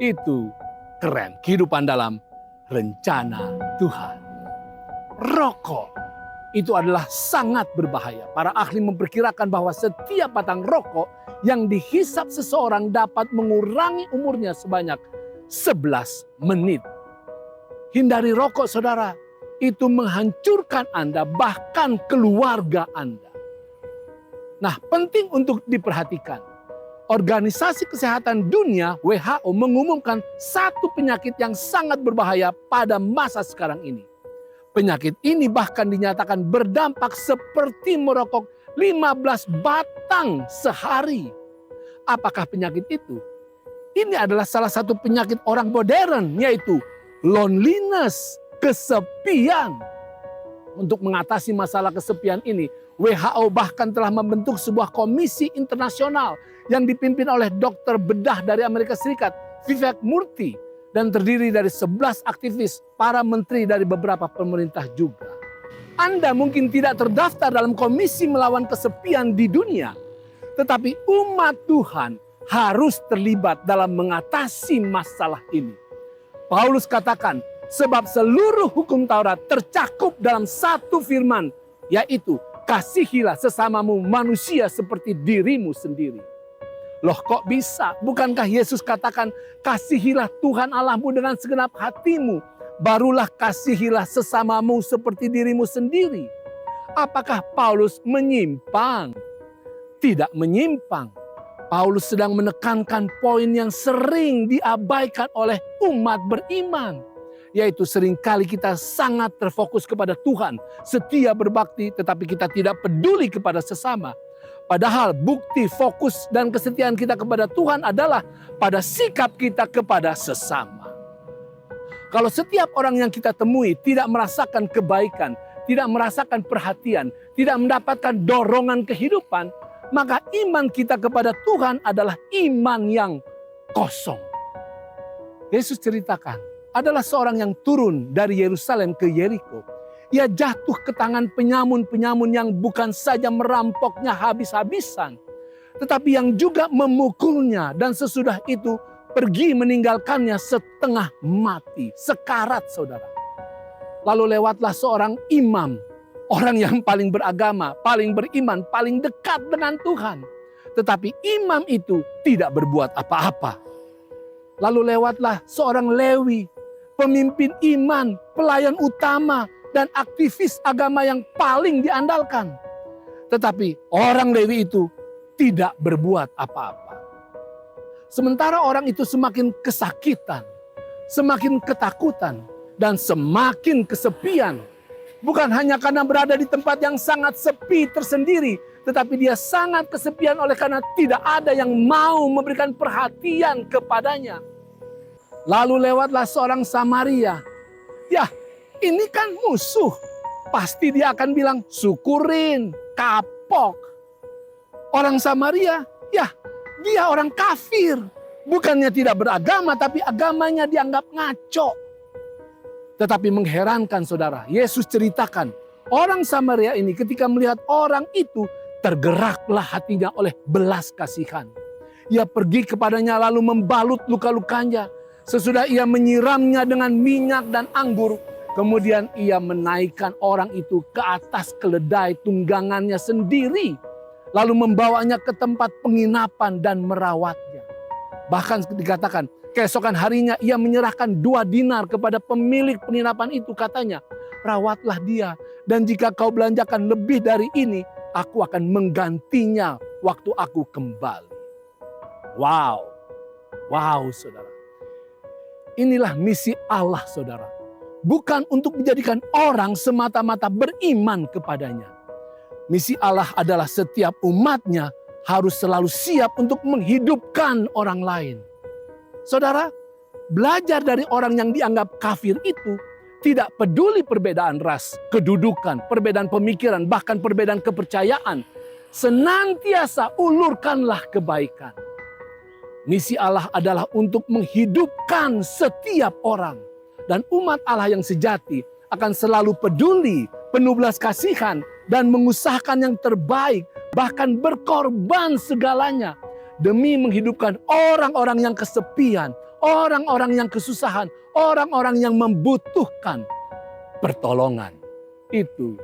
Itu keren, kehidupan dalam rencana Tuhan. Rokok itu adalah sangat berbahaya. Para ahli memperkirakan bahwa setiap batang rokok yang dihisap seseorang dapat mengurangi umurnya sebanyak 11 menit. Hindari rokok, saudara. Itu menghancurkan Anda, bahkan keluarga Anda. Nah, penting untuk diperhatikan. Organisasi Kesehatan Dunia (WHO) mengumumkan satu penyakit yang sangat berbahaya pada masa sekarang ini. Penyakit ini bahkan dinyatakan berdampak seperti merokok 15 batang sehari. Apakah penyakit itu? Ini adalah salah satu penyakit orang modern, yaitu loneliness, kesepian. Untuk mengatasi masalah kesepian ini, WHO bahkan telah membentuk sebuah komisi internasional yang dipimpin oleh dokter bedah dari Amerika Serikat, Vivek Murthy, dan terdiri dari 11 aktivis, para menteri dari beberapa pemerintah juga. Anda mungkin tidak terdaftar dalam komisi melawan kesepian di dunia, tetapi umat Tuhan harus terlibat dalam mengatasi masalah ini. Paulus katakan, sebab seluruh hukum Taurat tercakup dalam satu firman, yaitu kasihilah sesamamu manusia seperti dirimu sendiri. Loh, kok bisa? Bukankah Yesus katakan, kasihilah Tuhan Allahmu dengan segenap hatimu, barulah kasihilah sesamamu seperti dirimu sendiri. Apakah Paulus menyimpang? Tidak menyimpang. Paulus sedang menekankan poin yang sering diabaikan oleh umat beriman, yaitu seringkali kita sangat terfokus kepada Tuhan, setia berbakti, tetapi kita tidak peduli kepada sesama. Padahal bukti fokus dan kesetiaan kita kepada Tuhan adalah pada sikap kita kepada sesama. Kalau setiap orang yang kita temui tidak merasakan kebaikan, tidak merasakan perhatian, tidak mendapatkan dorongan kehidupan, maka iman kita kepada Tuhan adalah iman yang kosong. Yesus ceritakan, adalah seorang yang turun dari Yerusalem ke Yeriko. Ia jatuh ke tangan penyamun-penyamun yang bukan saja merampoknya habis-habisan, tetapi yang juga memukulnya, dan sesudah itu pergi meninggalkannya setengah mati, sekarat, saudara. Lalu lewatlah seorang imam, orang yang paling beragama, paling beriman, paling dekat dengan Tuhan. Tetapi imam itu tidak berbuat apa-apa. Lalu lewatlah seorang Lewi, pemimpin iman, pelayan utama, dan aktivis agama yang paling diandalkan. Tetapi orang Lewi itu tidak berbuat apa-apa. Sementara orang itu semakin kesakitan, semakin ketakutan, dan semakin kesepian. Bukan hanya karena berada di tempat yang sangat sepi tersendiri, tetapi dia sangat kesepian oleh karena tidak ada yang mau memberikan perhatian kepadanya. Lalu lewatlah seorang Samaria. Ya, ini kan musuh. Pasti dia akan bilang, syukurin, kapok. Orang Samaria, ya dia orang kafir. Bukannya tidak beragama, tapi agamanya dianggap ngaco. Tetapi mengherankan, saudara, Yesus ceritakan, orang Samaria ini ketika melihat orang itu, tergeraklah hatinya oleh belas kasihan. Ia pergi kepadanya lalu membalut luka-lukanya. Sesudah ia menyiramnya dengan minyak dan anggur, kemudian ia menaikkan orang itu ke atas keledai tunggangannya sendiri, lalu membawanya ke tempat penginapan dan merawatnya. Bahkan dikatakan, keesokan harinya ia menyerahkan 2 dinar kepada pemilik penginapan itu, katanya, rawatlah dia, dan jika kau belanjakan lebih dari ini, aku akan menggantinya waktu aku kembali. Wow, wow, saudara. Inilah misi Allah, saudara. Bukan untuk menjadikan orang semata-mata beriman kepadanya. Misi Allah adalah setiap umatnya harus selalu siap untuk menghidupkan orang lain. Saudara, belajar dari orang yang dianggap kafir itu, tidak peduli perbedaan ras, kedudukan, perbedaan pemikiran, bahkan perbedaan kepercayaan. Senantiasa ulurkanlah kebaikan. Misi Allah adalah untuk menghidupkan setiap orang. Dan umat Allah yang sejati akan selalu peduli, penuh belas kasihan, dan mengusahakan yang terbaik, bahkan berkorban segalanya demi menghidupkan orang-orang yang kesepian, orang-orang yang kesusahan, orang-orang yang membutuhkan pertolongan. Itu